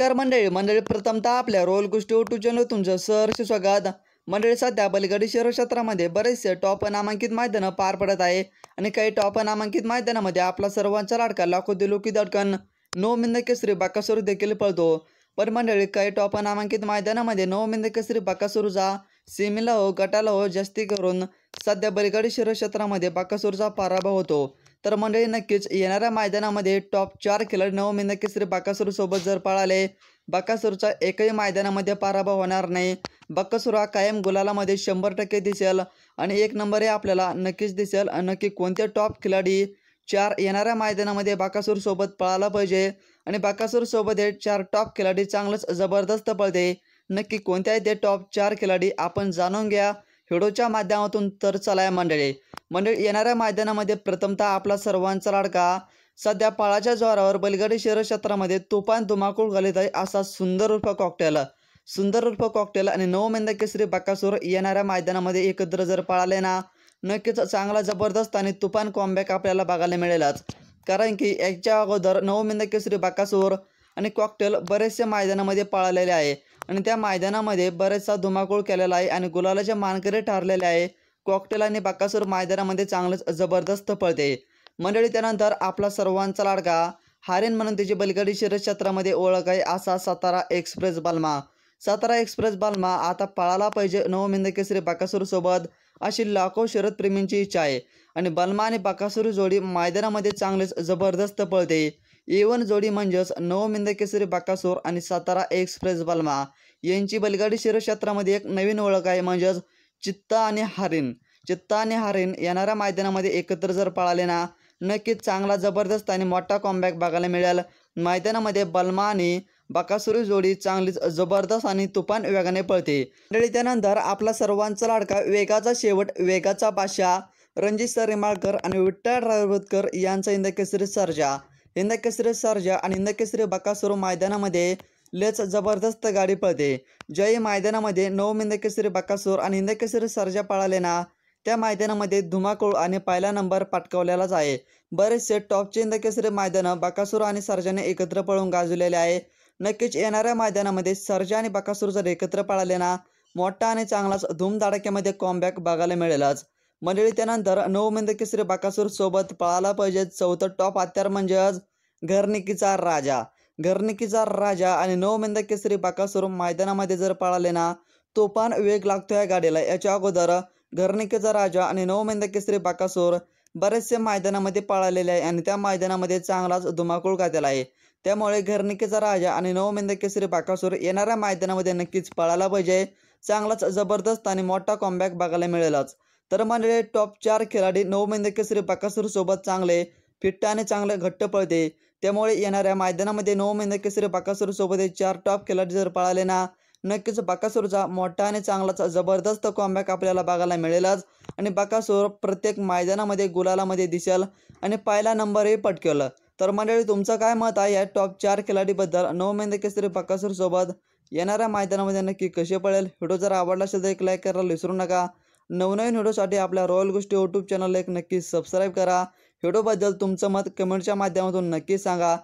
नमस्कार मंडळी मंडळी प्रथमतः आपल्या रोल गोष्टी यूट्यूब चॅनल तुमचं सहर्ष स्वागत। मंडळी सध्या बलगडी शहर क्षेत्रामध्ये बरेचसे टॉप नामांकित मैदानं पार पडत आहे आणि काही टॉप नामांकित मैदानामध्ये आपला सर्वांचा लाडका लाखो दिलोकी धडकन नवमिंद केसरी बकासूर देखील पळतो। पण मंडळी काही टॉप नामांकित मैदानामध्ये नवमिंद केसरी बकासूरचा सेमीला हो गटाला हो जास्ती करून सध्या बलगडी शहर क्षेत्रामध्ये बकासूरचा पराभव होतो। तर मंडळी नक्कीच येणाऱ्या मैदानामध्ये टॉप 4 खेळाडू नवमिंद केसरी बकासूर सोबत जर पळाले बकासूरचा एकही मैदानामध्ये पराभव होणार नाही। बकासूर हा कायम गुलालामध्ये 100% दिसेल आणि एक नंबर हे आपल्याला नक्कीच दिसेल। नक्की कोणते टॉप खिलाडी 4 येणाऱ्या मैदानामध्ये बकासूर सोबत पळाला पाहिजे आणि बकासूर सोबत हे 4 टॉप खिलाडी चांगलंच जबरदस्त पळते, नक्की कोणते आहे ते टॉप 4 खिलाडी आपण जाणून घ्या व्हिडिओच्या माध्यमातून। तर चला मंडळी येणाऱ्या मैदानामध्ये प्रथमतः आपला सर्वांचा लाडका सध्या पाळाच्या जोरावर बलगडी शहर क्षेत्रामध्ये तुफान धुमाकूळ घालीत आहे असा सुंदर उर्फ कॉकटेल आणि नवमिंद केसरी बकासूर येणाऱ्या मैदानामध्ये एकत्र जर पळाले ना नक्कीच चांगला जबरदस्त आणि तुफान कॉमबॅक आपल्याला बघायला मिळेलच। कारण की याच्या अगोदर नवमिंद केसरी बकासूर आणि कॉकटेल बरेचसे मैदानामध्ये पळालेले आहे आणि त्या मैदानामध्ये बरेचसा धुमाकूळ केलेला आहे आणि गुलालाचे मानकरी ठरलेले आहे। कॉकटेल आणि बकासूर मैदानामध्ये चांगलंच जबरदस्त पळते मंडळी। त्यानंतर आपला सर्वांचा लाडका हारेन म्हणून त्याची बलगडी शहर क्षेत्रामध्ये ओळख आहे असा सातारा एक्सप्रेस बालमा आता पळाला पाहिजे नवमिंद केसरी बकासूर सोबत अशी लाखो शरद प्रेमींची इच्छा आहे आणि बलमा आणि बकासूर जोडी मैदानामध्ये चांगलेच जबरदस्त पळते। A1 जोडी म्हणजेच नवमिंद केसरी बकासूर आणि सातारा एक्सप्रेस बालमा यांची बलगडी शहर क्षेत्रामध्ये एक नवीन ओळख आहे म्हणजेच चित्ता आणि हारीन येणाऱ्या मैदानामध्ये एकत्र जर पळाले ना नक्कीच चांगला जबरदस्त आणि मोठा कॉमबॅक बघायला मिळेल। मैदानामध्ये बलमा आणि बकासूर जोडी चांगलीच जबरदस्त आणि तुफान वेगाने पळते। त्यानंतर आपला सर्वांचा लाडका वेगाचा शेवट वेगाचा बादशाह रणजित सर रिमाळकर आणि विठ्ठल रायवतकर यांचा हिंदकेसरी सर्जा आणि हिंदकेसरी बकासूर मैदानामध्ये लेच जबरदस्त गाडी पळते। ज्याही मैदानामध्ये नवमिंद केसरी बकासूर आणि हिंदकेसरी सर्जा पळाले ना त्या मैदानामध्ये धुमाकूळ आणि पहिला नंबर पटकावलेलाच आहे। बरेचसे टॉपचे हिंदकेसरी मैदानं बकासूर आणि सर्जाने एकत्र पळून गाजवलेले आहे। नक्कीच येणाऱ्या मैदानामध्ये सर्जा आणि बकासूर जर एकत्र पळाले ना मोठा आणि चांगलाच धूमधडाक्यामध्ये कॉमबॅक बघायला मिळेलच मंडळी। त्यानंतर नवमिंद केसरी बकासूर सोबत पळाला पाहिजे चौथं टॉप हत्यार म्हणजेच घरनिकीचा राजा आणि नवमिंद केसरी बकासूर मैदानामध्ये जर पळाले ना तुफान वेग लागतो या गाडीला। याच्या अगोदर घरनिकीचा राजा आणि नवमिंद केसरी बकासूर बरेचसे मैदानामध्ये पळालेले आहे आणि त्या मैदानामध्ये चांगलाच धुमाकूळ घातलेला आहे। त्यामुळे घरनिकीचा राजा आणि नवमिंद केसरी बकासूर येणाऱ्या मैदानामध्ये नक्कीच पळायला पाहिजे, चांगलाच जबरदस्त आणि मोठा कॉमबॅक बघायला मिळेलच। तर मंडळी टॉप 4 खेळाडी नवमिंद केसरी बकासूर सोबत चांगले फिट्ट आणि चांगले घट्ट पळते, त्यामुळे येणाऱ्या मैदानामध्ये नवमिंद केसरी बकासूर सोबत 4 टॉप खेळाडी जर पळाले ना नक्कीच बकासूरचा मोठा आणि चांगलाच जबरदस्त कॉमबॅक आपल्याला बघायला मिळेलच आणि बकासूर प्रत्येक मैदानामध्ये गुलालामध्ये दिसेल आणि पहिला नंबरही पटकेल। तर मंडळी तुमचं काय मत आहे या टॉप 4 खेळाडीबद्दल? नवमिंद केसरी बकासूर सोबत येणाऱ्या मैदानामध्ये नक्की कसे पळेल? व्हिडिओ जर आवडला असेल तर एक लाईक करायला विसरू नका। नवनवीन व्हिडिओसाठी आपल्या रॉयल गोष्टी यूट्यूब चॅनलला एक नक्की सबस्क्राईब करा। व्हिडिओबद्दल तुमचं मत कमेंटच्या माध्यमातून नक्की सांगा।